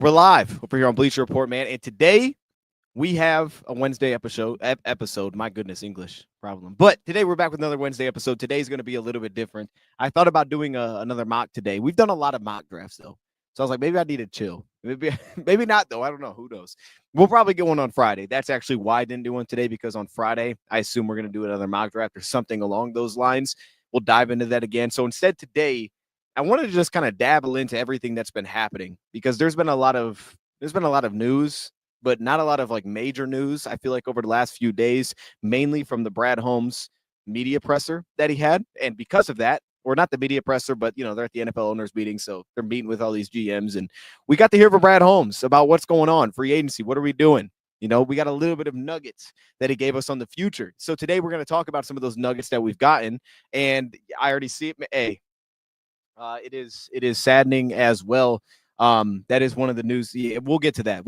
We're live over here on Bleacher Report, man. And today we have a Wednesday episode. My goodness, English problem. But today we're back with another Wednesday episode. Today's going to be a little bit different. I thought about doing another mock today. We've done a lot of mock drafts though, so I was like, maybe I need to chill. Maybe, maybe not though. I don't know. Who knows? We'll probably get one on Friday. That's actually why I didn't do one today, because on Friday I assume we're going to do another mock draft or something along those lines. We'll dive into that again. So instead today, I wanted to just kind of dabble into everything that's been happening, because there's been a lot of news, but not a lot of like major news. I feel like over the last few days, mainly from the Brad Holmes media presser that he had. And because of that, or not the media presser, but they're at the NFL owners meeting. So they're meeting with all these GMs. And we got to hear from Brad Holmes about what's going on, free agency. What are we doing? We got a little bit of nuggets that he gave us on the future. So today we're going to talk about some of those nuggets that we've gotten. And I already see it. Hey, it is saddening as well. That is one of the news. Yeah, we'll get to that.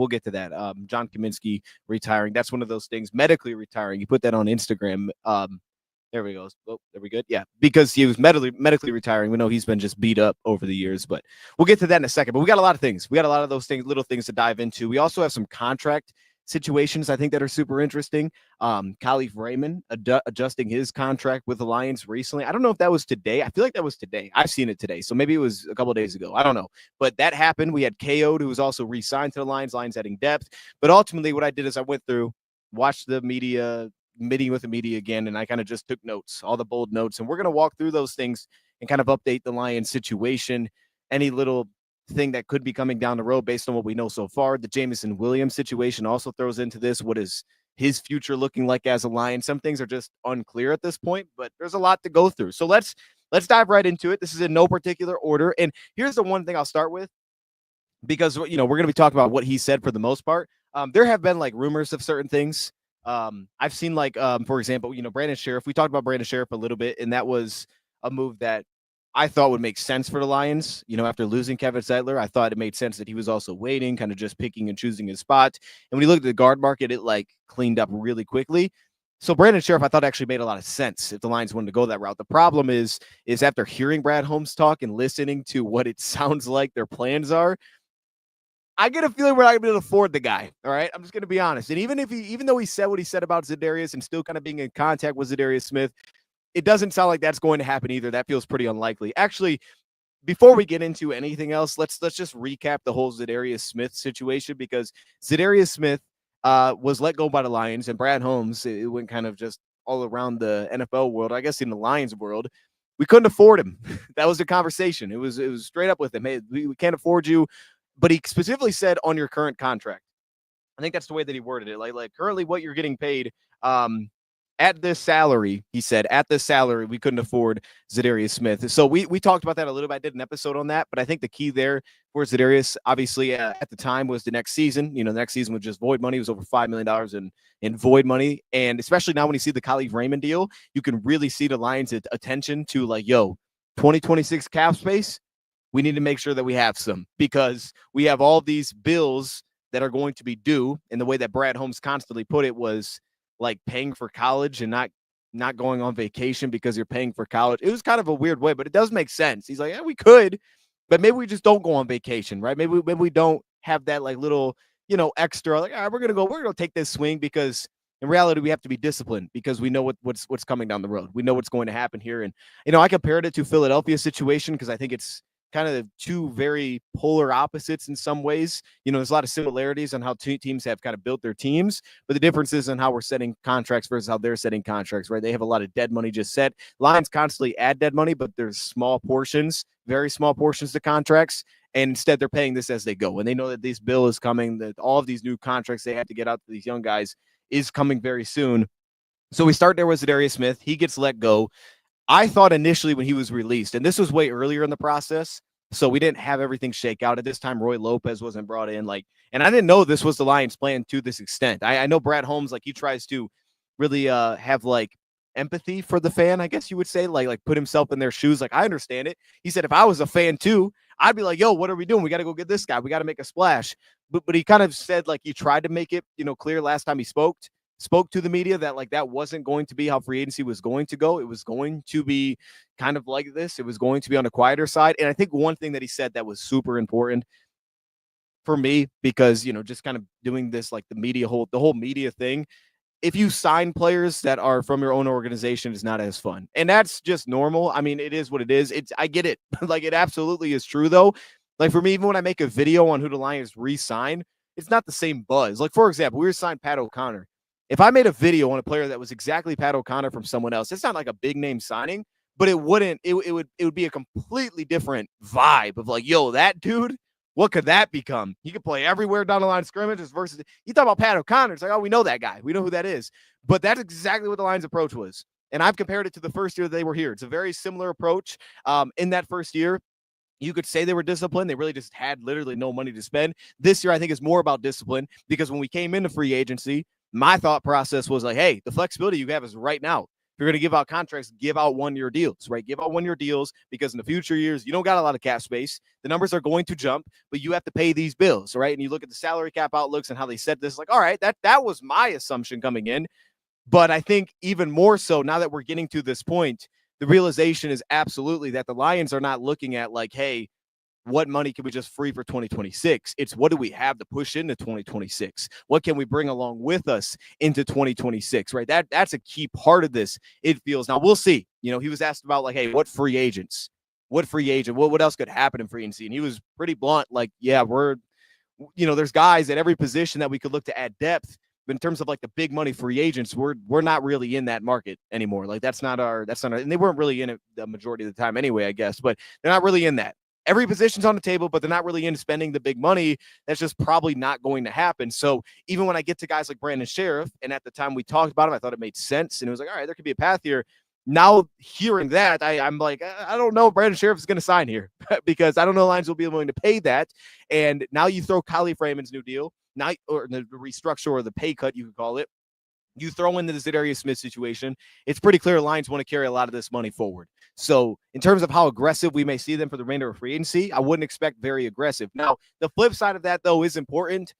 John Kaminsky retiring. That's one of those things. Medically retiring. You put that on Instagram. There we go. Oh, there we good. Yeah, because he was medically retiring. We know he's been just beat up over the years, but we'll get to that in a second. But we got a lot of things. We got a lot of those things, little things to dive into. We also have some contract situations I think that are super interesting. Khalif Raymond adjusting his contract with the Lions recently. I don't know if that was today. I feel like that was today. I've seen it today, so maybe it was a couple of days ago. I don't know, but that happened. We had KO'd, who was also re-signed to the Lions. Lions adding depth, but ultimately, what I did is I went through, watched the media meeting with the media again, and I kind of just took notes, all the bold notes, and we're gonna walk through those things and kind of update the Lions situation. Any little thing that could be coming down the road based on what we know so far. The Jameson Williams situation also throws into this. What is his future looking like as a Lion? Some things are just unclear at this point, but there's a lot to go through. So let's dive right into it. This is in no particular order. And here's the one thing I'll start with, because we're going to be talking about what he said for the most part. There have been like rumors of certain things. I've seen like for example, Brandon Sheriff. We talked about Brandon Sheriff a little bit, and that was a move that I thought would make sense for the Lions. After losing Kevin Zeitler, I thought it made sense that he was also waiting, kind of just picking and choosing his spot. And when you look at the guard market, it like cleaned up really quickly. So Brandon Sheriff, I thought actually made a lot of sense if the Lions wanted to go that route. The problem is after hearing Brad Holmes talk and listening to what it sounds like their plans are, I get a feeling we're not going to be able to afford the guy. All right. I'm just going to be honest. And even though he said what he said about Za'Darius and still kind of being in contact with Za'Darius Smith, it doesn't sound like that's going to happen either. That feels pretty unlikely. Actually, before we get into anything else, let's just recap the whole Za'Darius Smith situation, because Za'Darius Smith was let go by the Lions, and Brad Holmes, it went kind of just all around the NFL world, I guess in the Lions world. We couldn't afford him. That was the conversation. It was straight up with him. Hey, we can't afford you. But he specifically said on your current contract. I think that's the way that he worded it. Like currently what you're getting paid, at this salary, he said, at this salary, we couldn't afford Za'Darius Smith. So we talked about that a little bit. I did an episode on that, but I think the key there for Za'Darius, obviously, at the time was the next season. The next season was just void money. It was over $5 million in void money. And especially now when you see the Khalif Raymond deal, you can really see the Lions' attention to 2026 cap space. We need to make sure that we have some, because we have all these bills that are going to be due. And the way that Brad Holmes constantly put it was like paying for college and not going on vacation because you're paying for college. It was kind of a weird way, but it does make sense. He's like, yeah, we could, but maybe we just don't go on vacation, right? Maybe we don't have that like little, extra, like, all right, we're going to take this swing, because in reality, we have to be disciplined, because we know what's coming down the road. We know what's going to happen here. And, I compared it to Philadelphia's situation, because I think it's kind of two very polar opposites in some ways. There's a lot of similarities on how teams have kind of built their teams, but the difference is in how we're setting contracts versus how they're setting contracts, right? They have a lot of dead money just set. Lions constantly add dead money, but there's small portions, very small portions to contracts. And instead they're paying this as they go. And they know that this bill is coming, that all of these new contracts they had to get out to these young guys is coming very soon. So we start there with Za'Darius Smith. He gets let go. I thought initially when he was released, and this was way earlier in the process, so we didn't have everything shake out at this time. Roy Lopez wasn't brought in, and I didn't know this was the Lions' plan to this extent. I know Brad Holmes, he tries to really have empathy for the fan, I guess you would say, like put himself in their shoes. I understand it. He said if I was a fan too, I'd be like, yo, what are we doing? We got to go get this guy. We got to make a splash. But he kind of said he tried to make it clear last time he spoke to the media that that wasn't going to be how free agency was going to go. It was going to be kind of like this. It was going to be on the quieter side. And I think one thing that he said that was super important, for me, because, just kind of doing this, like the whole media thing. If you sign players that are from your own organization, is not as fun. And that's just normal. I mean, it is what it is. I get it. Like, it absolutely is true, though. Like, for me, even when I make a video on who the Lions re-sign, it's not the same buzz. Like, for example, we signed Pat O'Connor. If I made a video on a player that was exactly Pat O'Connor from someone else, it's not like a big name signing, but it would be a completely different vibe of like, yo, that dude, what could that become? He could play everywhere down the line of scrimmages versus you talk about Pat O'Connor. It's like, oh, we know that guy. We know who that is. But that's exactly what the Lions' approach was. And I've compared it to the first year they were here. It's a very similar approach. In that first year, you could say they were disciplined. They really just had literally no money to spend. This year, I think, is more about discipline because when we came into free agency, my thought process was like, hey, the flexibility you have is right now. If you're going to give out contracts, give out 1 year deals, right? Give out 1 year deals because in the future years, you don't got a lot of cap space. The numbers are going to jump, but you have to pay these bills, right? And you look at the salary cap outlooks and how they set this, like, all right, that was my assumption coming in. But I think even more so now that we're getting to this point, the realization is absolutely that the Lions are not looking at like, hey, what money can we just free for 2026? It's what do we have to push into 2026? What can we bring along with us into 2026, right? That's a key part of this, it feels. Now, we'll see. He was asked about like, hey, what free agent, what else could happen in free agency? And he was pretty blunt, like, yeah, there's guys at every position that we could look to add depth. But in terms of like the big money free agents, we're not really in that market anymore. Like that's not our, and they weren't really in it the majority of the time anyway, I guess, but they're not really in that. Every position's on the table, but they're not really in spending the big money. That's just probably not going to happen. So even when I get to guys like Brandon Sheriff, and at the time we talked about him, I thought it made sense. And it was like, all right, there could be a path here. Now hearing that, I'm like, I don't know if Brandon Sheriff is going to sign here because I don't know Lions will be willing to pay that. And now you throw Khalif Raymond's new deal, now, or the restructure or the pay cut, you could call it. You throw in the Zadarius Smith situation, it's pretty clear Lions want to carry a lot of this money forward. So in terms of how aggressive we may see them for the remainder of free agency, I wouldn't expect very aggressive. Now, the flip side of that, though, is important.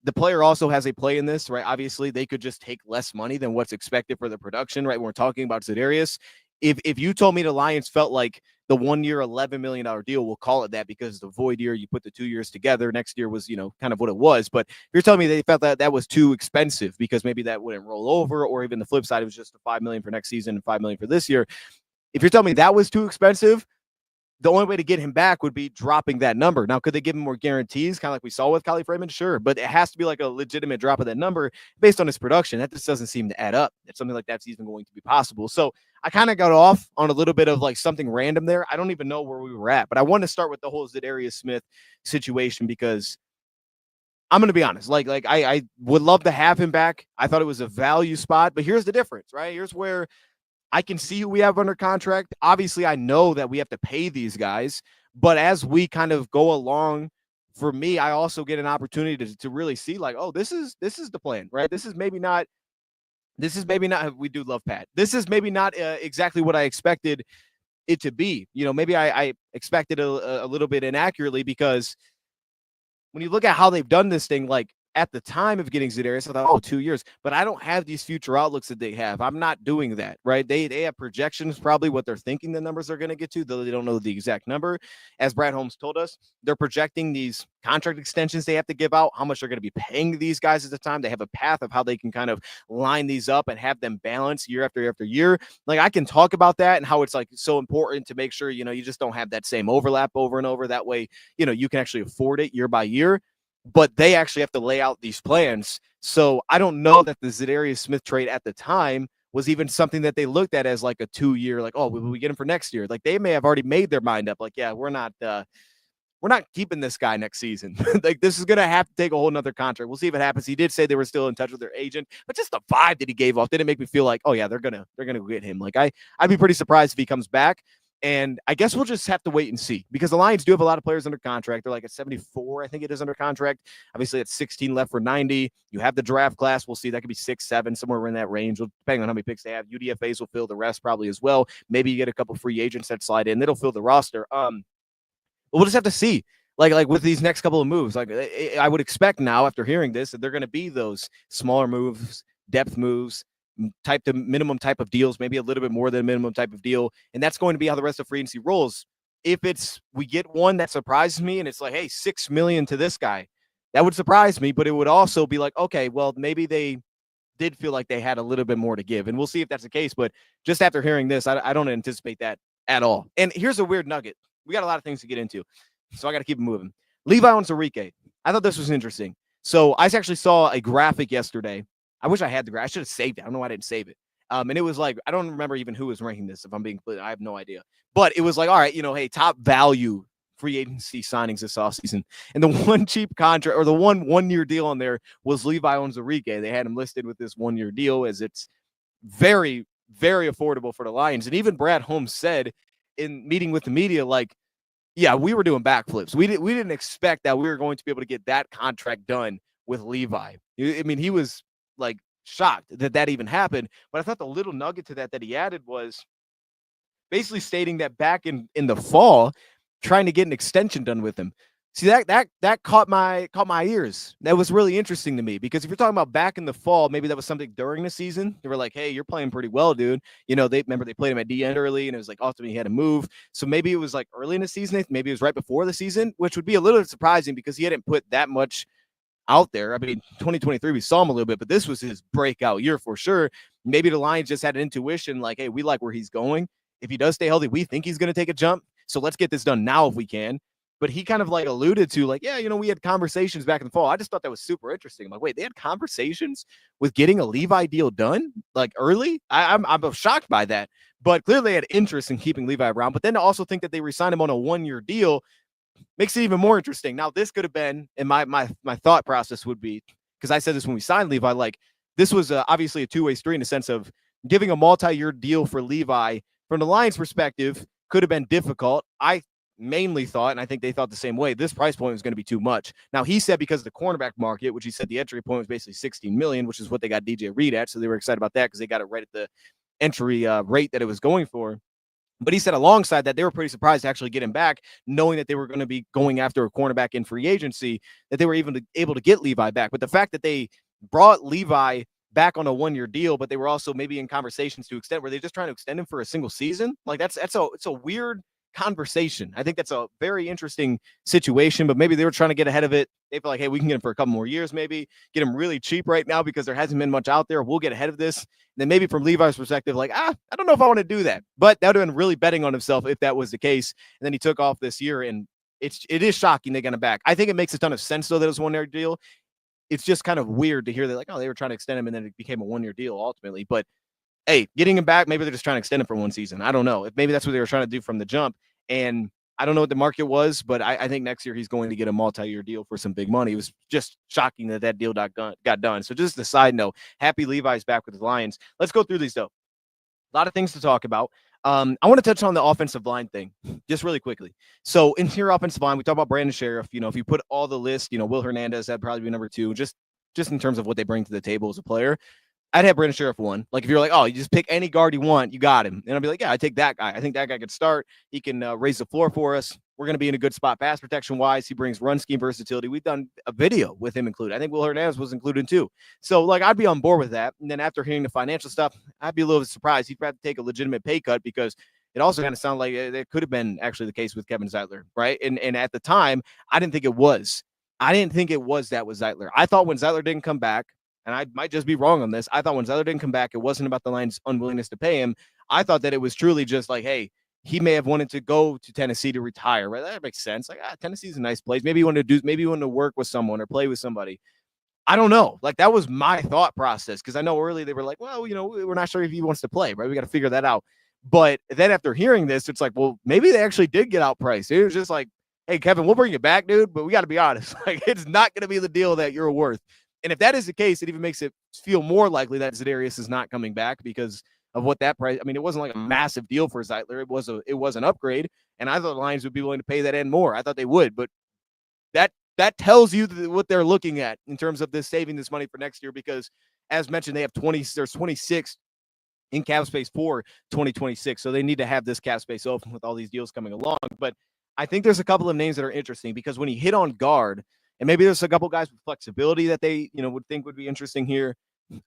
The player also has a play in this, right? Obviously, they could just take less money than what's expected for the production, right? When we're talking about Zadarius. If you told me the Lions felt like the 1 year, $11 million deal, we'll call it that because the void year, you put the 2 years together. Next year was, kind of what it was. But if you're telling me they felt that was too expensive because maybe that wouldn't roll over, or even the flip side, it was just $5 million for next season and $5 million for this year. If you're telling me that was too expensive, the only way to get him back would be dropping that number. Now, could they give him more guarantees, kind of like we saw with Khalif Raymond? Sure, but it has to be like a legitimate drop of that number based on his production. That just doesn't seem to add up. That something like that's even going to be possible. So I kind of got off on a little bit of like something random there. I don't even know where we were at, but I want to start with the whole Zadarius Smith situation because I'm going to be honest. Like I would love to have him back. I thought it was a value spot, but here's the difference, right? Here's where I can see who we have under contract. Obviously, I know that we have to pay these guys, but as we kind of go along, for me, I also get an opportunity to really see like, oh, this is the plan, right? This is maybe not. We do love Pat. This is maybe not exactly what I expected it to be. Maybe I expected a little bit inaccurately because when you look at how they've done this thing, like at the time of getting Zadarius, I thought, 2 years, but I don't have these future outlooks that they have. I'm not doing that, right? They have projections, probably what they're thinking the numbers are going to get to, though they don't know the exact number. As Brad Holmes told us, they're projecting these contract extensions they have to give out, how much they're going to be paying these guys at the time. They have a path of how they can kind of line these up and have them balance year after year after year. Like I can talk about that and how it's like so important to make sure, you just don't have that same overlap over and over. That way, you can actually afford it year by year. But they actually have to lay out these plans. So I don't know that the Zadarius Smith trade at the time was even something that they looked at as like a 2 year, like, oh, will we get him for next year? Like they may have already made their mind up. Like, yeah, we're not keeping this guy next season. Like this is going to have to take a whole nother contract. We'll see if it happens. He did say they were still in touch with their agent, but just the vibe that he gave off didn't make me feel like, oh yeah, they're going to get him. Like I'd be pretty surprised if he comes back. And I guess we'll just have to wait and see because the Lions do have a lot of players under contract. They're like at 74, I think it is under contract. Obviously, it's 16 left for 90. You have the draft class. We'll see. That could be 6, 7, somewhere in that range, depending on how many picks they have. UDFAs will fill the rest probably as well. Maybe you get a couple free agents that slide in. That'll fill the roster. But we'll just have to see. Like with these next couple of moves, like I would expect now after hearing this that they're going to be those smaller moves, depth moves, minimum type of deals, maybe a little bit more than a minimum type of deal. And that's going to be how the rest of free agency rolls. If we get one that surprises me and it's like, hey, $6 million to this guy, That would surprise me, but it would also be like, okay, well, maybe they did feel like they had a little bit more to give. And we'll see if that's the case. But just after hearing this, I don't anticipate that at all. And here's a weird nugget. We got a lot of things to get into, so I got to keep it moving. Levi Onwuzurike. I thought this was interesting. So I actually saw a graphic yesterday. I wish I had the graphic. I should have saved it. I don't know why I didn't save it. And it was like, I don't remember even who was ranking this, if I'm being clear. I have no idea. But it was like, all right, hey, top value free agency signings this offseason. And the one cheap contract, or the one-year deal on there, was Levi Onwuzurike. They had him listed with this one-year deal, as it's very, very affordable for the Lions. And even Brad Holmes said in meeting with the media, like, yeah, we were doing backflips. We didn't expect that we were going to be able to get that contract done with Levi. I mean, he was like shocked that even happened. But I thought the little nugget to that he added was basically stating that back in the fall, trying to get an extension done with him. See, that caught my ears. That was really interesting to me, because if you're talking about back in the fall, maybe that was something during the season. They were like, hey, you're playing pretty well, dude. They played him at the end early, and it was like ultimately he had to move. So maybe it was like early in the season. Maybe it was right before the season, which would be a little surprising because he hadn't put that much out there. I mean, 2023, we saw him a little bit, but this was his breakout year for sure. Maybe the Lions just had an intuition like, hey, we like where he's going. If he does stay healthy, we think he's going to take a jump. So let's get this done now if we can. But he kind of like alluded to like, yeah, we had conversations back in the fall. I just thought that was super interesting. I'm like, wait, they had conversations with getting a Levi deal done like early? I'm shocked by that. But clearly they had interest in keeping Levi around. But then to also think that they re-signed him on a one-year deal makes it even more interesting. Now, this could have been, and my thought process would be, because I said this when we signed Levi, like this was obviously a two-way street in the sense of giving a multi-year deal for Levi from the Lions' perspective could have been difficult. I mainly thought, and I think they thought the same way, this price point was going to be too much. Now, he said because of the cornerback market, which he said the entry point was basically $16 million, which is what they got DJ Reed at, so they were excited about that because they got it right at the entry rate that it was going for. But he said alongside that, they were pretty surprised to actually get him back, knowing that they were going to be going after a cornerback in free agency, that they were even able to get Levi back. But the fact that they brought Levi back on a one-year deal, but they were also maybe in conversations to extend, were they just trying to extend him for a single season? Like it's a weird conversation. I think that's a very interesting situation, but maybe they were trying to get ahead of it. They feel like, hey, we can get him for a couple more years, maybe get him really cheap right now because there hasn't been much out there. We'll get ahead of this. And then maybe from Levi's perspective, like, I don't know if I want to do that, but that would have been really betting on himself if that was the case. And then he took off this year, and it is shocking they got him back. I think it makes a ton of sense though that it was a one-year deal. It's just kind of weird to hear that like, oh, they were trying to extend him and then it became a one-year deal ultimately. But hey, getting him back, maybe they're just trying to extend him for one season. I don't know. If maybe that's what they were trying to do from the jump. And I don't know what the market was, but I think next year he's going to get a multi-year deal for some big money. It was just shocking that deal got done. So just a side note, happy Levi's back with the Lions. Let's go through these, though. A lot of things to talk about. I want to touch on the offensive line thing just really quickly. So in your offensive line, we talk about Brandon Sheriff. If you put all the list, Will Hernandez, that'd probably be number 2, just in terms of what they bring to the table as a player. I'd have Brandon Sheriff 1. Like, if you're like, oh, you just pick any guard you want, you got him. And I'll be like, yeah, I take that guy. I think that guy could start. He can raise the floor for us. We're going to be in a good spot pass protection-wise. He brings run scheme versatility. We've done a video with him included. I think Will Hernandez was included too. So, like, I'd be on board with that. And then after hearing the financial stuff, I'd be a little bit surprised. He'd have to take a legitimate pay cut because it also kind of sounded like it could have been actually the case with Kevin Zeitler, right? And at the time, I didn't think it was. I didn't think it was that with Zeitler. I thought when Zeitler didn't come back, and I might just be wrong on this, I thought when Zeitler didn't come back, it wasn't about the Lions' unwillingness to pay him. I thought that it was truly just like, hey, he may have wanted to go to Tennessee to retire, right? That makes sense. Like, Tennessee's a nice place. Maybe he wanted to work with someone or play with somebody. I don't know. Like, that was my thought process because I know early they were like, well, we're not sure if he wants to play, right? We got to figure that out. But then after hearing this, it's like, well, maybe they actually did get outpriced. It was just like, hey, Kevin, we'll bring you back, dude, but we got to be honest. Like, it's not going to be the deal that you're worth. And if that is the case, it even makes it feel more likely that Za'Darius is not coming back because of what that price. I mean, it wasn't like a massive deal for Zeitler. It was an upgrade, and I thought the Lions would be willing to pay that and more. I thought they would, but that tells you what they're looking at in terms of saving this money for next year because, as mentioned, they have 26 in cap space for 2026, so they need to have this cap space open with all these deals coming along. But I think there's a couple of names that are interesting because when you hit on guard, and maybe there's a couple guys with flexibility that they would think would be interesting here.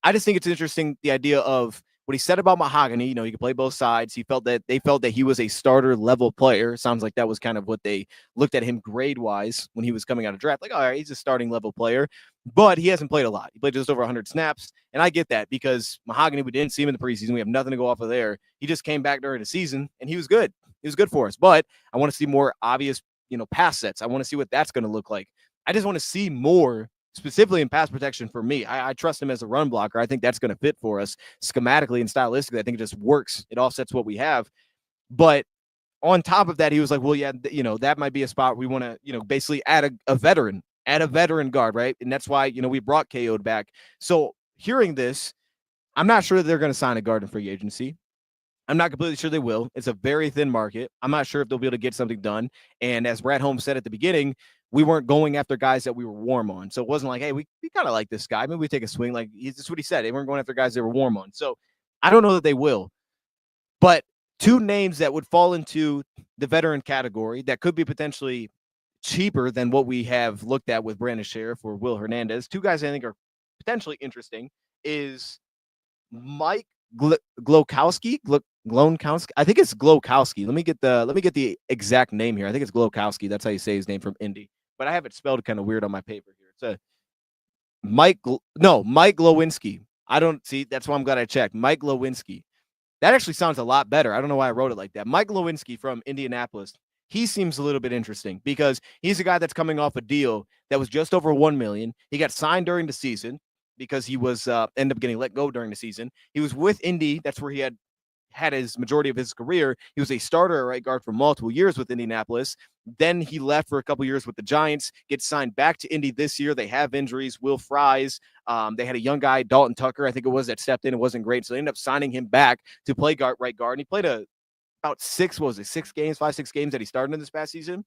I just think it's interesting the idea of what he said about Mahogany, you know, he could play both sides. They felt that he was a starter level player. Sounds like that was kind of what they looked at him grade wise when he was coming out of draft. Like, all right, he's a starting level player, but he hasn't played a lot. He played just over 100 snaps. And I get that because Mahogany, we didn't see him in the preseason. We have nothing to go off of there. He just came back during the season and he was good. He was good for us. But I want to see more obvious, you know, pass sets. I want to see what that's going to look like. I just want to see more specifically in pass protection for me. I trust him as a run blocker. I think that's going to fit for us schematically and stylistically. I think it just works. It offsets what we have. But on top of that, he was like, well, yeah, you know, that might be a spot we want to, you know, basically add a veteran guard, right? And that's why, you know, we brought KO'd back. So hearing this, I'm not sure that they're going to sign a guard in free agency. I'm not completely sure they will. It's a very thin market. I'm not sure if they'll be able to get something done. And as Brad Holmes said at the beginning, we weren't going after guys that we were warm on. So it wasn't like, hey, we kind of like this guy. Maybe we take a swing. Like, that's what he said. They weren't going after guys they were warm on. So I don't know that they will. But two names that would fall into the veteran category that could be potentially cheaper than what we have looked at with Brandon Sheriff or Will Hernandez. Two guys I think are potentially interesting is Mike Glowkowski. Glowkowski. I think it's Glowkowski. Let me get the exact name here. I think it's Glowkowski. That's how you say his name from Indy. But I have it spelled kind of weird on my paper here. It's a Mike Glowinski. I don't see. That's why I'm glad I checked. Mike Glowinski. That actually sounds a lot better. I don't know why I wrote it like that. Mike Lewinsky from Indianapolis. He seems a little bit interesting because he's a guy that's coming off a deal that was just over $1 million. He got signed during the season because he was ended up getting let go during the season. He was with Indy. That's where he had his majority of his career. He was a starter at right guard for multiple years with Indianapolis. Then he left for a couple years with the Giants, gets signed back to Indy this year. They have injuries. Will Fries. They had a young guy, Dalton Tucker, I think it was, that stepped in. It wasn't great. So they ended up signing him back to play right guard. And he played about 6 games that he started in this past season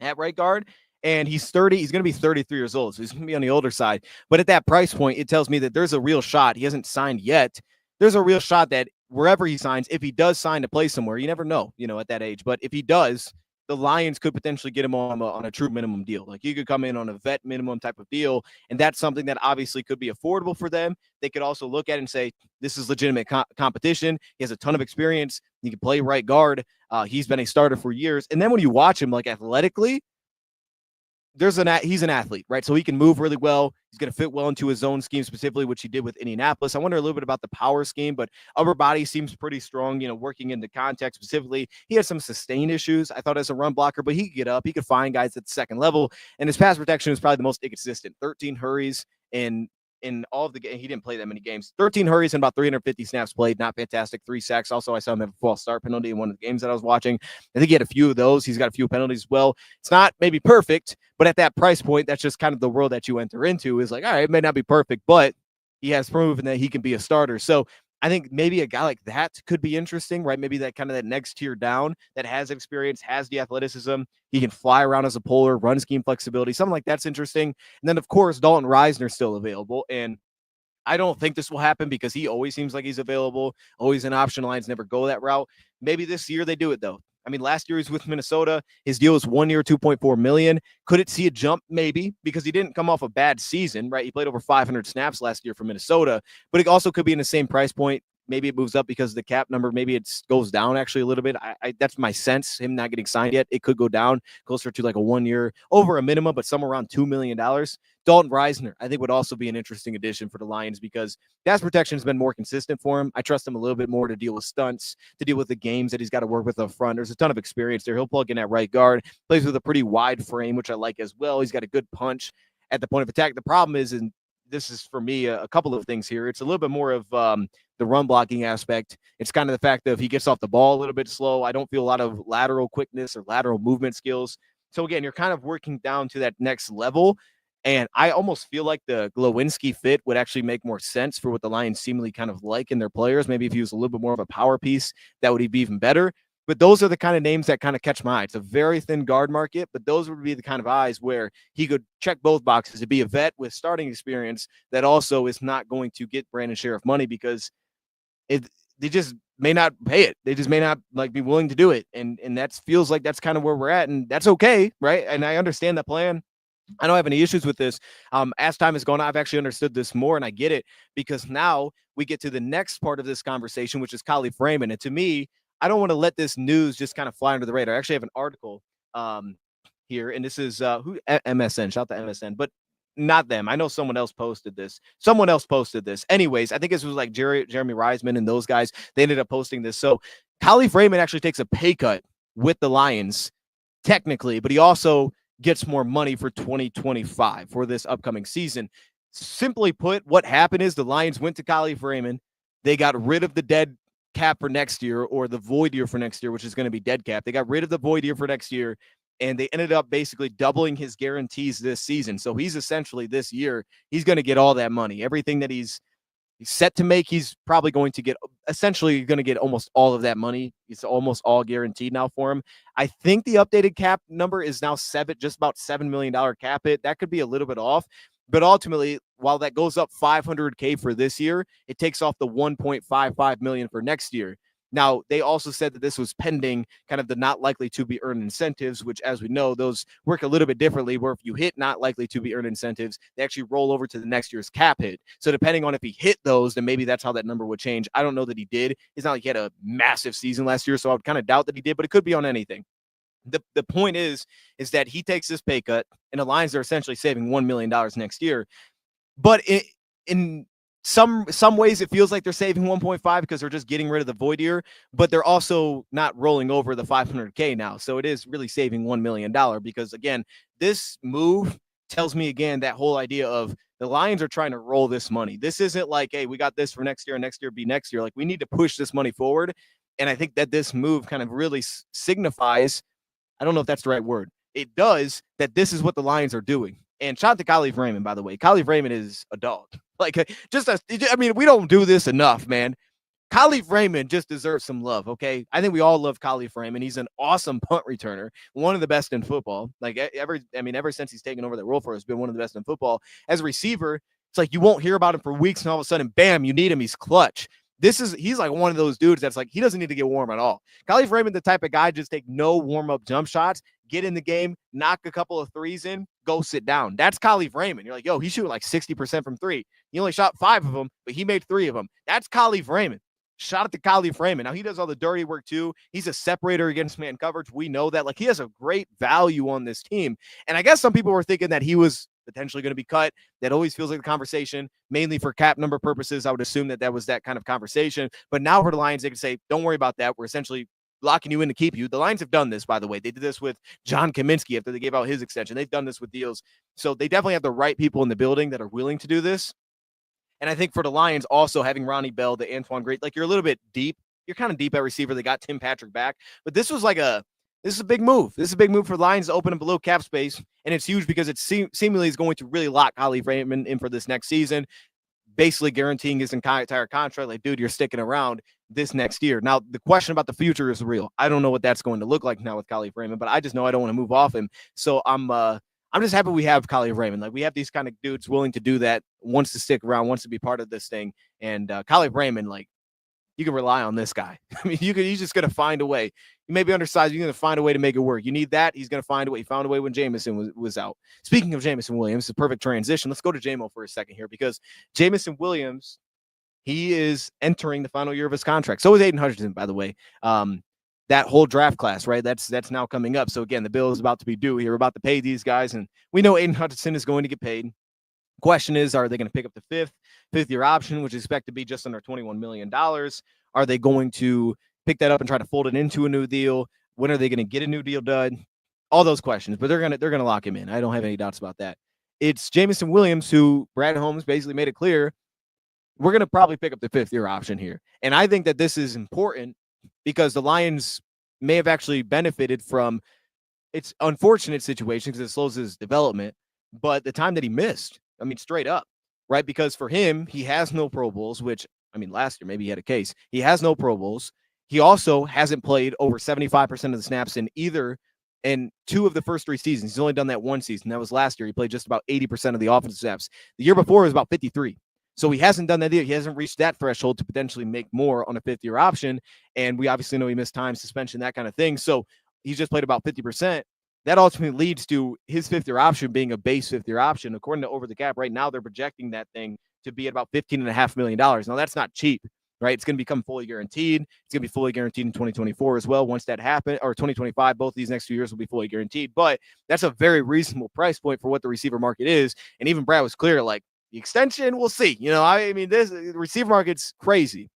at right guard. And he's 30. He's going to be 33 years old. So he's going to be on the older side. But at that price point, it tells me that there's a real shot. He hasn't signed yet. There's a real shot that wherever he signs, if he does sign to play somewhere, you never know, you know, at that age. But if he does, the Lions could potentially get him on a true minimum deal. Like, he could come in on a vet minimum type of deal. And that's something that obviously could be affordable for them. They could also look at it and say, this is legitimate competition. He has a ton of experience. He can play right guard. He's been a starter for years. And then when you watch him, like, athletically, he's an athlete, right? So he can move really well. He's going to fit well into his zone scheme, specifically, which he did with Indianapolis. I wonder a little bit about the power scheme, but upper body seems pretty strong, you know, working into contact specifically. He has some sustained issues, I thought, as a run blocker, but he could get up. He could find guys at the second level, and his pass protection is probably the most inconsistent. 13 hurries in all of the games. He didn't play that many games. 13 hurries and about 350 snaps played. Not fantastic. 3 sacks. Also, I saw him have a false start penalty in one of the games that I was watching. I think he had a few of those. He's got a few penalties as well. It's not maybe perfect, but at that price point, that's just kind of the world that you enter into. Is like, all right, it may not be perfect, but he has proven that he can be a starter. So I think maybe a guy like that could be interesting, right? Maybe that kind of that next tier down that has experience, has the athleticism. He can fly around as a polar, run scheme flexibility. Something like that's interesting. And then, of course, Dalton Reisner's still available. And I don't think this will happen because he always seems like he's available. Always in option lines, never go that route. Maybe this year they do it, though. I mean, last year he was with Minnesota. His deal was 1 year, $2.4 million. Could it see a jump? Maybe, because he didn't come off a bad season, right? He played over 500 snaps last year for Minnesota, but it also could be in the same price point. Maybe it moves up because of the cap number. Maybe it goes down actually a little bit. That's my sense. Him not getting signed yet. It could go down closer to like a 1 year, over a minimum, but somewhere around $2 million. Dalton Reisner, I think, would also be an interesting addition for the Lions because pass protection has been more consistent for him. I trust him a little bit more to deal with stunts, to deal with the games that he's got to work with up front. There's a ton of experience there. He'll plug in at right guard, plays with a pretty wide frame, which I like as well. He's got a good punch at the point of attack. The problem is, and this is for me a couple of things here, it's a little bit more of the run blocking aspect. It's kind of the fact that if he gets off the ball a little bit slow, I don't feel a lot of lateral quickness or lateral movement skills. So again, you're kind of working down to that next level. And I almost feel like the Glowinski fit would actually make more sense for what the Lions seemingly kind of like in their players. Maybe if he was a little bit more of a power piece, that would be even better. But those are the kind of names that kind of catch my eye. It's a very thin guard market, but those would be the kind of eyes where he could check both boxes to be a vet with starting experience that also is not going to get Brandon Sheriff money because they just may not pay it. They just may not like be willing to do it. And that feels like that's kind of where we're at. And that's okay, right? And I understand the plan. I don't have any issues with this. As time has gone on, I've actually understood this more, and I get it because now we get to the next part of this conversation, which is Khalif Raymond. And to me, I don't want to let this news just kind of fly under the radar. I actually have an article here, and this is MSN. Shout out to MSN, but not them. I know someone else posted this. Someone else posted this. Anyways, I think this was like Jeremy Reisman and those guys. They ended up posting this. So Khalif Raymond actually takes a pay cut with the Lions, technically, but he also gets more money for 2025 for this upcoming season. Simply put, what happened is the Lions went to Khalif Raymond. They got rid of the dead cap for next year, or the void year for next year, which is going to be dead cap. They got rid of the void year for next year, and they ended up basically doubling his guarantees this season. So he's essentially this year, he's going to get all that money. Everything that he's set to make, he's probably going to get, essentially going to get almost all of that money. It's almost all guaranteed now for him. I think the updated cap number is now just about $7 million cap hit. That could be a little bit off, but ultimately, while that goes up $500K for this year, it takes off the $1.55 million for next year. Now, they also said that this was pending kind of the not likely to be earned incentives, which, as we know, those work a little bit differently, where if you hit not likely to be earned incentives, they actually roll over to the next year's cap hit. So depending on if he hit those, then maybe that's how that number would change. I don't know that he did. It's not like he had a massive season last year, so I would kind of doubt that he did, but it could be on anything. The point is that he takes this pay cut, and the Lions are essentially saving $1 million next year. But in some ways, it feels like they're saving 1.5 because they're just getting rid of the void year, but they're also not rolling over the $500K now. So it is really saving $1 million because, again, this move tells me, again, that whole idea of the Lions are trying to roll this money. This isn't like, hey, we got this for next year and next year be next year. Like, we need to push this money forward. And I think that this move kind of really signifies, I don't know if that's the right word. It does that this is what the Lions are doing. And shout out to Khalif Raymond, by the way. Khalif Raymond is a dog. Like, we don't do this enough, man. Khalif Raymond just deserves some love, okay? I think we all love Khalif Raymond. He's an awesome punt returner, one of the best in football. Like, ever since he's taken over that role for us, been one of the best in football. As a receiver, it's like you won't hear about him for weeks, and all of a sudden, bam, you need him. He's clutch. He's like one of those dudes that's like, he doesn't need to get warm at all. Khalif Raymond, the type of guy, just take no warm-up jump shots, get in the game, knock a couple of threes in, go sit down. That's Khalif Raymond. You're like, yo, he's shooting like 60% from three. He only shot 5 of them, but he made 3 of them. That's Khalif Raymond. Shout out to Khalif Raymond. Now, he does all the dirty work too. He's a separator against man coverage. We know that. Like, he has a great value on this team. And I guess some people were thinking that he was potentially going to be cut. That always feels like the conversation, mainly for cap number purposes. I would assume that was that kind of conversation. But now for the Lions, they can say, don't worry about that. We're essentially locking you in to keep you. The Lions have done this, by the way. They did this with John Kaminsky after they gave out his extension. They've done this with deals. So they definitely have the right people in the building that are willing to do this. And I think for the Lions, also having Ronnie Bell, the Antoine Great, like, you're a little bit deep. You're kind of deep at receiver. They got Tim Patrick back. But this is a big move. This is a big move for the Lions to open up a little cap space. And it's huge because it seemingly is going to really lock Khalif Raymond in for this next season, basically guaranteeing his entire contract. Like, dude, you're sticking around this next year. Now, the question about the future is real. I don't know what that's going to look like now with Khalif Raymond, but I just know I don't want to move off him. So I'm just happy we have Khalif Raymond. Like, we have these kind of dudes willing to do that, wants to stick around, wants to be part of this thing. And Khalif Raymond, like, you can rely on this guy. I mean, he's just going to find a way. You may be undersized. You're going to find a way to make it work. You need that. He's going to find a way. He found a way when Jameson was out. Speaking of Jameson Williams, it's a perfect transition. Let's go to JMO for a second here, because Jameson Williams, he is entering the final year of his contract. So is Aiden Hutchinson, by the way. That whole draft class, right? That's now coming up. So again, the bill is about to be due here. We're about to pay these guys, and we know Aiden Hutchinson is going to get paid. Question is, are they going to pick up the fifth year option, which is expected to be just under $21 million? Are they going to pick that up and try to fold it into a new deal? When are they going to get a new deal done? All those questions, but they're gonna lock him in. I don't have any doubts about that. It's Jameson Williams, who Brad Holmes basically made it clear, we're going to probably pick up the 5th year option here. And I think that this is important because the Lions may have actually benefited from its unfortunate situation because it slows his development, but the time that he missed, I mean, straight up, right? Because for him, he has no Pro Bowls, which, I mean, last year, maybe he had a case. He has no Pro Bowls. He also hasn't played over 75% of the snaps in 2 of the first 3 seasons. He's only done that 1 season. That was last year. He played just about 80% of the offensive snaps. The year before, it was about 53. So he hasn't done that either. He hasn't reached that threshold to potentially make more on a 5th year option. And we obviously know he missed time, suspension, that kind of thing. So he's just played about 50%. that ultimately leads to his fifth-year option being a base fifth-year option. According to Over the Cap, right now they're projecting that thing to be at about $15.5 million. Now, that's not cheap, right? It's going to become fully guaranteed. It's going to be fully guaranteed in 2024 as well. Once that happens, or 2025, both these next 2 years will be fully guaranteed. But that's a very reasonable price point for what the receiver market is. And even Brad was clear, like, the extension, we'll see. I mean, this the receiver market's crazy.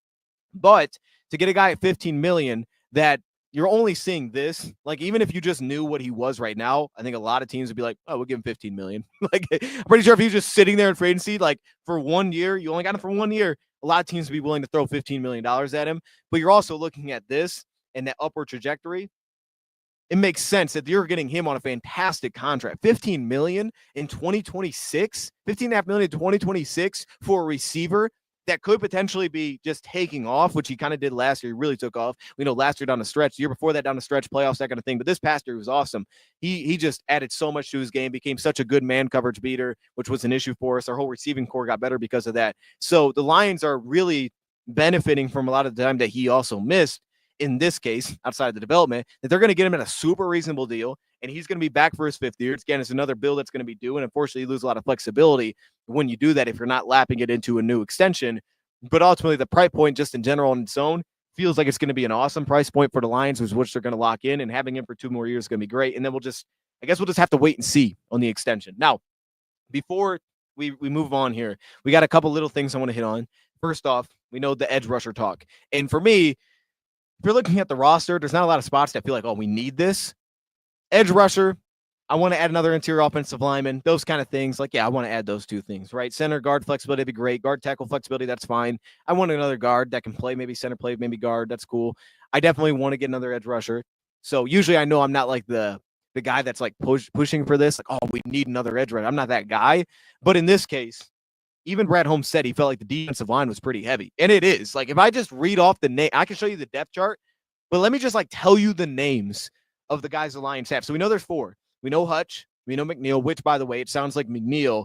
But to get a guy at 15 million that you're only seeing this, like, even if you just knew what he was right now, I think a lot of teams would be like, oh, we'll give him 15 million. Like, I'm pretty sure if he's just sitting there in free agency, like, for 1 year, you only got him for 1 year, a lot of teams would be willing to throw $15 million at him. But you're also looking at this and that upward trajectory. It makes sense that you're getting him on a fantastic contract. 15 million in 2026, 15.5 million in 2026 for a receiver that could potentially be just taking off, which he kind of did last year. He really took off. We know last year down the stretch, the year before that down the stretch, playoffs, that kind of thing. But this past year was awesome. He just added so much to his game, became such a good man coverage beater, which was an issue for us. Our whole receiving core got better because of that. So the Lions are really benefiting from a lot of the time that he also missed. In this case, outside of the development, that they're going to get him at a super reasonable deal, and he's going to be back for his fifth year. Again, it's another bill that's going to be due, and unfortunately, you lose a lot of flexibility when you do that if you're not lapping it into a new extension. But ultimately, the price point just in general on its own feels like it's going to be an awesome price point for the Lions, which they're going to lock in, and having him for 2 more years is going to be great. And then we'll just have to wait and see on the extension. Now, before we move on here, we got a couple little things I want to hit on. First off, we know the edge rusher talk. And for me, if you're looking at the roster, there's not a lot of spots that feel like, oh, we need this. Edge rusher, I want to add another interior offensive lineman, those kind of things. Like, yeah, I want to add those 2 things, right? Center, guard flexibility would be great. Guard tackle flexibility, that's fine. I want another guard that can play maybe center, play maybe guard. That's cool. I definitely want to get another edge rusher. So usually I know I'm not like the guy that's like pushing for this. Like, oh, we need another edge rusher. I'm not that guy. But in this case, even Brad Holmes said he felt like the defensive line was pretty heavy. And it is. Like, if I just read off the name, I can show you the depth chart, but let me just like tell you the names of the guys the Lions have. So we know there's 4. We know Hutch. We know McNeil, which, by the way, it sounds like McNeil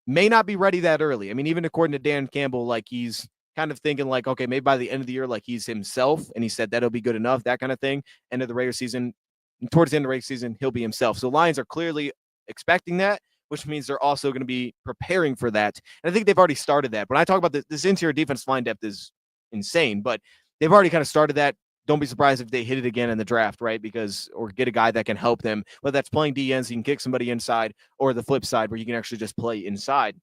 may not be ready that early. I mean, even according to Dan Campbell, like, he's kind of thinking like, okay, maybe by the end of the year, like, he's himself. And he said that'll be good enough, that kind of thing. End of the regular season, towards the end of the regular season, he'll be himself. So Lions are clearly expecting that, which means they're also going to be preparing for that. And I think they've already started that. When I talk about this interior defense line depth is insane, but they've already kind of started that. Don't be surprised if they hit it again in the draft, right? Or get a guy that can help them, whether that's playing DNs, you can kick somebody inside, or the flip side where you can actually just play inside.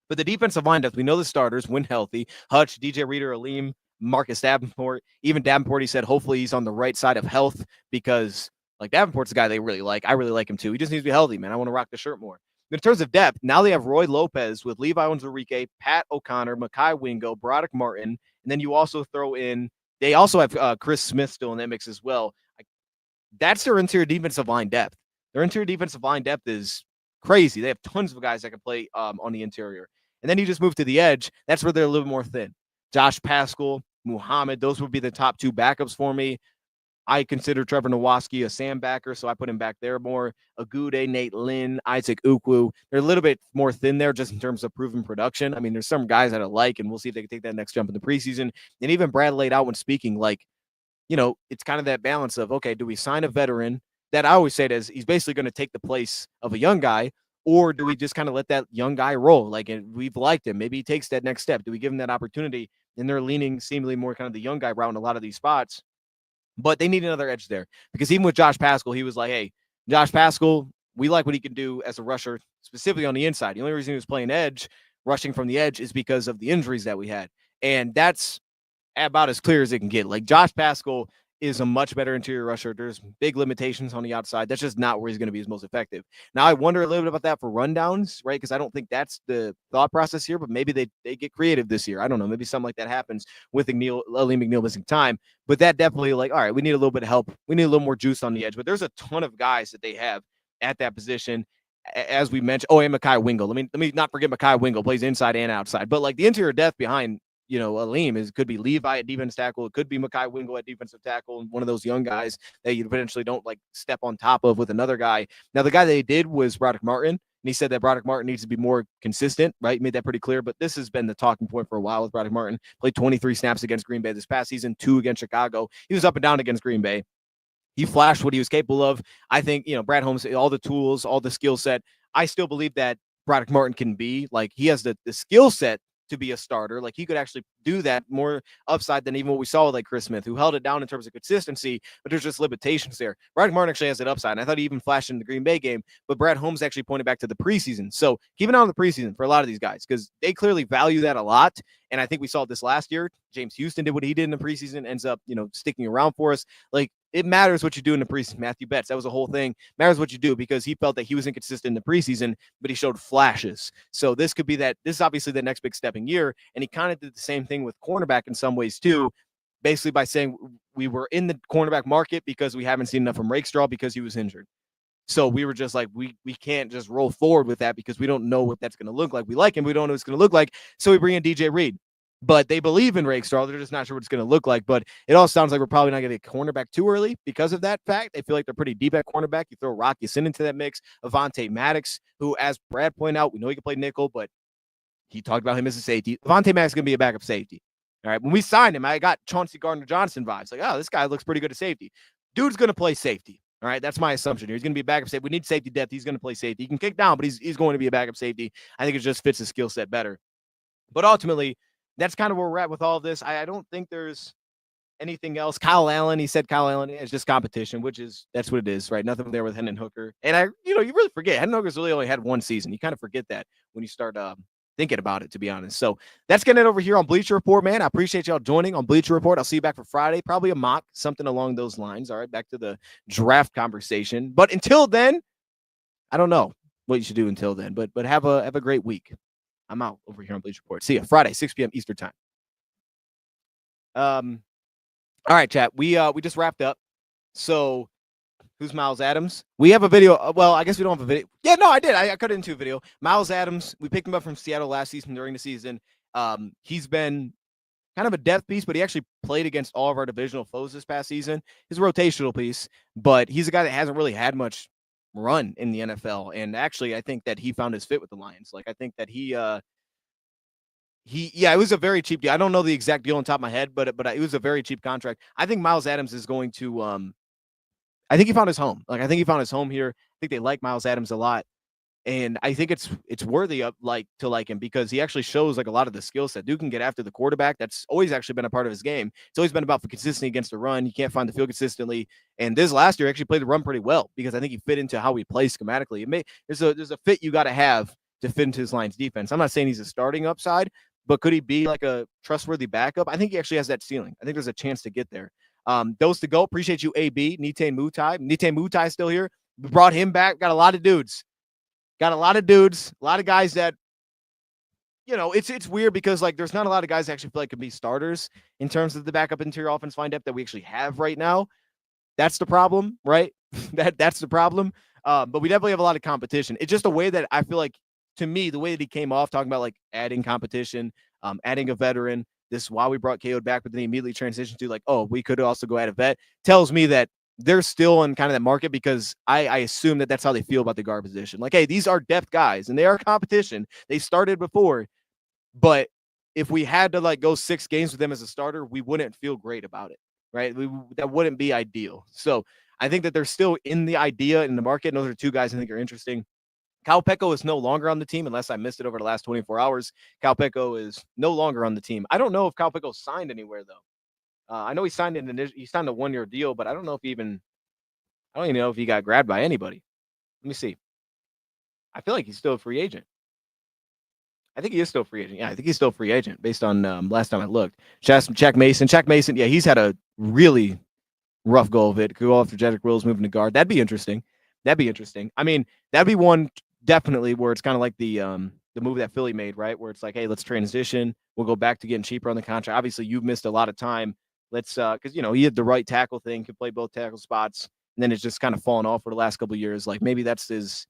But the defensive line depth, we know the starters when healthy: Hutch, DJ Reader, Aleem, Marcus Davenport. Even Davenport, he said hopefully he's on the right side of health, because like Davenport's a guy they really like. I really like him too. He just needs to be healthy, man. I want to rock the shirt more. In terms of depth, now they have Roy Lopez with Levi Onwuzurike, Pat O'Connor, Mekhi Wingo, Broderick Martin, and then you also throw in. They also have Chris Smith still in that mix as well. That's their interior defensive line depth. Their interior defensive line depth is crazy. They have tons of guys that can play on the interior. And then you just move to the edge. That's where they're a little more thin. Josh Paschal, Muhammad, those would be the top 2 backups for me. I consider Trevor Nowaski a Sam backer, so I put him back there more. Agude, Nate Lynn, Isaac Ukwu. They're a little bit more thin there just in terms of proven production. I mean, there's some guys that I like, and we'll see if they can take that next jump in the preseason. And even Brad laid out when speaking, like, it's kind of that balance of, okay, do we sign a veteran that I always say it as he's basically going to take the place of a young guy, or do we just kind of let that young guy roll? Like, we've liked him. Maybe he takes that next step. Do we give him that opportunity? And they're leaning seemingly more kind of the young guy route in a lot of these spots. But they need another edge there, because even with Josh Paschal, he was like, hey, Josh Paschal, we like what he can do as a rusher, specifically on the inside. The only reason he was playing edge, rushing from the edge, is because of the injuries that we had. And that's about as clear as it can get. Like, Josh Paschal is a much better interior rusher. There's big limitations on the outside. That's just not where he's going to be his most effective. Now, I wonder a little bit about that for rundowns, right? Because I don't think that's the thought process here, but maybe they get creative this year. I don't know. Maybe something like that happens with Aleem McNeil missing time. But that definitely, like, all right, we need a little bit of help. We need a little more juice on the edge. But there's a ton of guys that they have at that position. As we mentioned, and Mekhi Wingo. Let me not forget Mekhi Wingo plays inside and outside. But like, the interior depth behind Aleem could be Levi at defense tackle. It could be Mekhi Wingo at defensive tackle, and one of those young guys that you potentially don't like step on top of with another guy. Now, the guy they did was Broderick Martin, and he said that Broderick Martin needs to be more consistent, right? He made that pretty clear, but this has been the talking point for a while with Broderick Martin. Played 23 snaps against Green Bay this past season, 2 against Chicago. He was up and down against Green Bay. He flashed what he was capable of. I think, Brad Holmes, all the tools, all the skill set. I still believe that Broderick Martin can be like, he has the skill set to be a starter. Like, he could actually do that more upside than even what we saw with like Chris Smith, who held it down in terms of consistency, but there's just limitations there. Broderick Martin actually has that upside. And I thought he even flashed in the Green Bay game, but Brad Holmes actually pointed back to the preseason. So keep an eye on the preseason for a lot of these guys, because they clearly value that a lot. And I think we saw this last year. James Houston did what he did in the preseason, ends up, sticking around for us. Like, it matters what you do in the preseason. Matthew Betts, that was the whole thing. Matters what you do, because he felt that he was inconsistent in the preseason, but he showed flashes. So this could be that. This is obviously the next big stepping year. And he kind of did the same thing with cornerback in some ways too, basically by saying we were in the cornerback market because we haven't seen enough from Rakestraw because he was injured. So we were just like, we can't just roll forward with that because we don't know what that's going to look like. We like him. We don't know what it's going to look like. So we bring in DJ Reed. But they believe in Rakestraw. They're just not sure what it's going to look like. But it all sounds like we're probably not going to get cornerback too early because of that fact. They feel like they're pretty deep at cornerback. You throw Rock Ya-Sin into that mix. Avonte Maddox, who, as Brad pointed out, we know he can play nickel, but he talked about him as a safety. Avonte Maddox is going to be a backup safety. All right. When we signed him, I got Chauncey Gardner-Johnson vibes. Like, oh, this guy looks pretty good at safety. Dude's going to play safety. All right. That's my assumption here. He's going to be a backup safety. We need safety depth. He's going to play safety. He can kick down, but he's going to be a backup safety. I think it just fits his skill set better. But ultimately, that's kind of where we're at with all of this. I don't think there's anything else. Kyle Allen, he said Kyle Allen is just competition, that's what it is, right? Nothing there with Hendon Hooker. And you really forget. Hendon Hooker's really only had one season. You kind of forget that when you start thinking about it, to be honest. So that's getting it over here on Bleacher Report, man. I appreciate y'all joining on Bleacher Report. I'll see you back for Friday, probably a mock, something along those lines. All right, back to the draft conversation. But until then, I don't know what you should do until then, but have a great week. I'm out over here on Bleacher Report. See ya Friday, 6 p.m. Eastern time. All right, chat. We just wrapped up. So who's Miles Adams? We have a video. Well, I guess we don't have a video. Yeah, no, I did. I cut it into a video. Miles Adams, we picked him up from Seattle last season during the season. He's been kind of a depth piece, but he actually played against all of our divisional foes this past season. He's a rotational piece, but he's a guy that hasn't really had much run in the NFL. And actually, I think that he found his fit with the Lions. Like, I think that it was a very cheap deal. I don't know the exact deal on top of my head, but it was a very cheap contract. I think Miles Adams is going to, I think he found his home. Like, I think he found his home here. I think they like Miles Adams a lot. And I think it's worthy of to like him because he actually shows like a lot of the skill set. Dude can get after the quarterback. That's always actually been a part of his game. It's always been about consistency against the run. He can't find the field consistently. And this last year actually played the run pretty well because I think he fit into how we play schematically. There's a fit you got to have to fit into his Lions defense. I'm not saying he's a starting upside, but could he be like a trustworthy backup? I think he actually has that ceiling. I think there's a chance to get there. Those to go. Appreciate you, AB. Nite Mutai. Nite Mutai still here. We brought him back. Got a lot of dudes. A lot of guys that, it's weird because like there's not a lot of guys that actually feel like can be starters in terms of the backup interior offense line depth that we actually have right now. That's the problem, right? That's the problem. But we definitely have a lot of competition. It's just a way that I feel like, to me, the way that he came off talking about like adding competition, adding a veteran. This is why we brought KO back, but then he immediately transitioned to like, oh, we could also go add a vet. Tells me that they're still in kind of that market because I assume that that's how they feel about the guard position. Like, hey, these are depth guys and they are competition. They started before, but if we had to like go 6 games with them as a starter, we wouldn't feel great about it, right? That wouldn't be ideal. So I think that they're still in the idea in the market. And those are 2 guys I think are interesting. Kyle Pecco is no longer on the team unless I missed it over the last 24 hours. Kyle Pecco is no longer on the team. I don't know if Kyle Pecco signed anywhere though. I know he signed a 1-year deal, but I don't know if I don't even know if he got grabbed by anybody. Let me see. I feel like he's still a free agent. I think he is still a free agent. Yeah, I think he's still a free agent based on last time I looked. Jack Mason. Yeah, he's had a really rough go of it. Could go after Jedrick Wills moving to guard. That'd be interesting. I mean, that'd be one definitely where it's kind of like the move that Philly made, right? Where it's like, hey, let's transition. We'll go back to getting cheaper on the contract. Obviously, you've missed a lot of time. Let's because he had the right tackle thing, could play both tackle spots, and then it's just kind of fallen off for the last couple of years. Like maybe that's his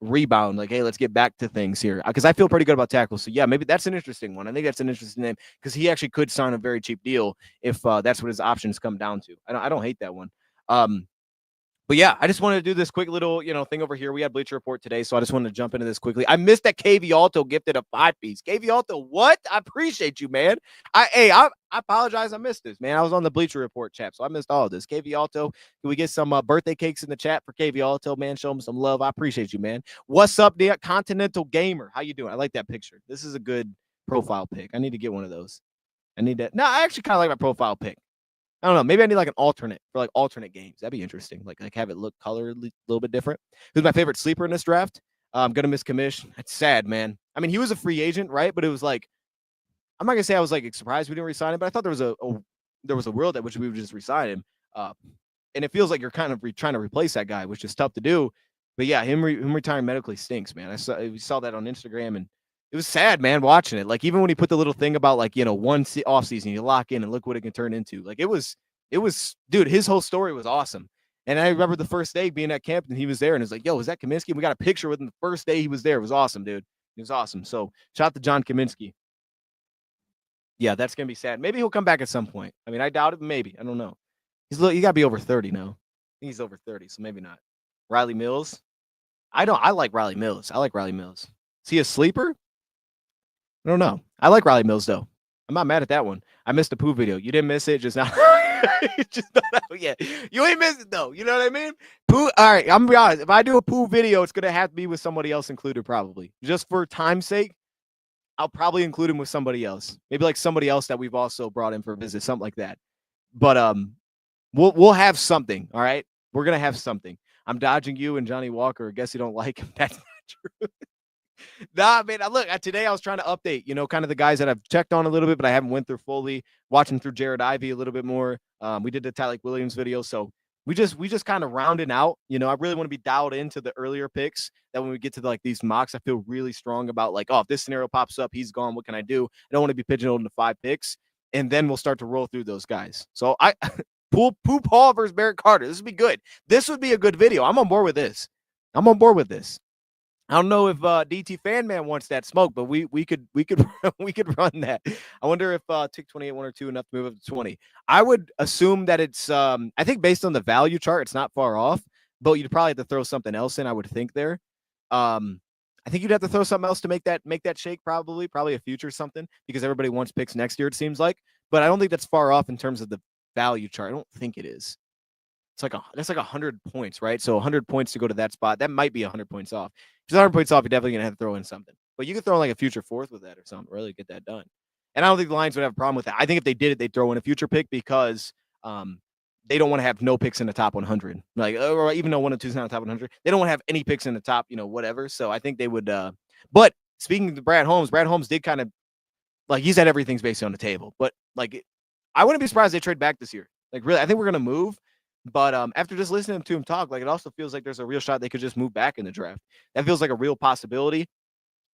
rebound. Like, hey, let's get back to things here because I feel pretty good about tackles. So yeah, maybe that's an interesting one. I think that's an interesting name because he actually could sign a very cheap deal if that's what his options come down to. I don't hate that one. But But yeah, I just wanted to do this quick little, thing over here. We had Bleacher Report today, so I just wanted to jump into this quickly. I missed that KV Alto gifted a 5-piece. KV Alto, what? I appreciate you, man. I apologize. I missed this, man. I was on the Bleacher Report chat, so I missed all of this. KV Alto, can we get some birthday cakes in the chat for KV Alto, man? Show him some love. I appreciate you, man. What's up, the Continental Gamer? How you doing? I like that picture. This is a good profile pic. I need to get one of those. I need that. No, I actually kind of like my profile pic. I don't know. Maybe I need like an alternate for like alternate games. That'd be interesting. Like have it look colored a little bit different. Who's my favorite sleeper in this draft? I'm gonna miss Kamish. That's sad, man. I mean, he was a free agent, right? But it was like, I'm not gonna say I was like surprised we didn't resign him, but I thought there was a world at which we would just resign him. And it feels like you're kind of trying to replace that guy, which is tough to do. But yeah, him retiring medically stinks, man. We saw that on Instagram, and it was sad, man, watching it. Like, even when he put the little thing about like, one offseason, you lock in and look what it can turn into. Like, it was, dude, his whole story was awesome. And I remember the first day being at camp and he was there and it was like, yo, is that Kaminsky? And we got a picture with him the first day he was there. It was awesome, dude. It was awesome. So shout out to John Kaminsky. Yeah, that's going to be sad. Maybe he'll come back at some point. I mean, I doubt it. Maybe. I don't know. You got to be over 30 now. He's over 30, so maybe not. Riley Mills. I like Riley Mills. I like Riley Mills. Is he a sleeper? I don't know. I like Riley Mills, though. I'm not mad at that one. I missed the poo video. You didn't miss it, just not. Just not out yet. You ain't missed it, though. You know what I mean? Poo. All right, I'm going to be honest. If I do a poo video, it's going to have to be with somebody else included, probably. Just for time's sake, I'll probably include him with somebody else. Maybe like somebody else that we've also brought in for a visit, something like that. But we'll have something, all right? We're going to have something. I'm dodging you and Johnny Walker. I guess you don't like him. That's not true. Nah, man. Look, today I was trying to update, kind of the guys that I've checked on a little bit, but I haven't went through fully. Watching through Jared Ivey a little bit more. We did the Takeways Williams video, so we just kind of rounding out. I really want to be dialed into the earlier picks. That when we get to these mocks, I feel really strong about like, oh, if this scenario pops up, he's gone. What can I do? I don't want to be pigeonholed into 5 picks, and then we'll start to roll through those guys. So Poop Hall versus Barrett Carter. This would be good. This would be a good video. I'm on board with this. I don't know if DT Fan Man wants that smoke, but we could we could run that. I wonder if Tick 28 1 or 2 enough to move up to 20. I would assume that it's I think based on the value chart, it's not far off, but you'd probably have to throw something else in, I would think there. I think you'd have to throw something else to make that shake, probably a future something, because everybody wants picks next year, it seems like. But I don't think that's far off in terms of the value chart. I don't think it is. That's like 100 points, right? So 100 points to go to that spot. That might be 100 points off. If it's 100 points off, you're definitely going to have to throw in something. But you could throw in like a future 4th with that or something, really get that done. And I don't think the Lions would have a problem with that. I think if they did it, they'd throw in a future pick because they don't want to have no picks in the top 100. Like, or even though 1 and 2 is not in the top 100, they don't want to have any picks in the top, whatever. So I think they would. But speaking to Brad Holmes did kind of, like, he said everything's basically on the table. But like, I wouldn't be surprised if they trade back this year. Like, really, I think we're going to move. But after just listening to him talk, like, it also feels like there's a real shot they could just move back in the draft. That feels like a real possibility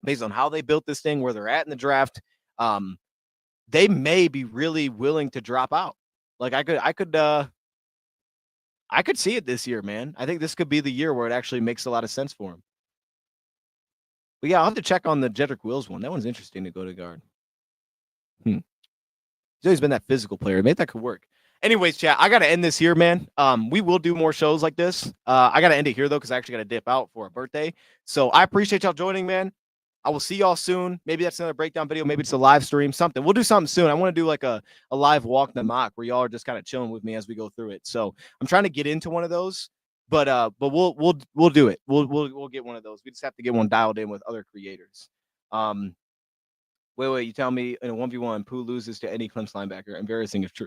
based on how they built this thing, where they're at in the draft. They may be really willing to drop out. Like, I could see it this year, man. I think this could be the year where it actually makes a lot of sense for him. But yeah, I'll have to check on the Jedrick Wills one. That one's interesting to go to guard. He's always been that physical player. Maybe that could work. Anyways, chat, I got to end this here, man. We will do more shows like this. I got to end it here, though, because I actually got to dip out for a birthday. So I appreciate y'all joining, man. I will see y'all soon. Maybe that's another breakdown video. Maybe it's a live stream, something. We'll do something soon. I want to do like a live walk the mock where y'all are just kind of chilling with me as we go through it. So I'm trying to get into one of those, but we'll do it. We'll get one of those. We just have to get one dialed in with other creators. Wait, you tell me in a 1v1, Pooh loses to any Clemson linebacker. Embarrassing if true.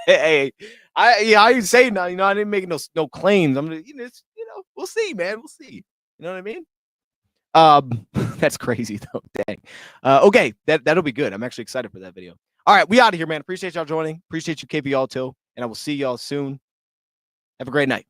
Hey, I didn't say nothing. I didn't make no claims. I'm gonna, we'll see, man. We'll see. You know what I mean? That's crazy though. Dang. Okay, that'll be good. I'm actually excited for that video. All right, we out of here, man. Appreciate y'all joining. Appreciate you, KV Alto, and I will see y'all soon. Have a great night.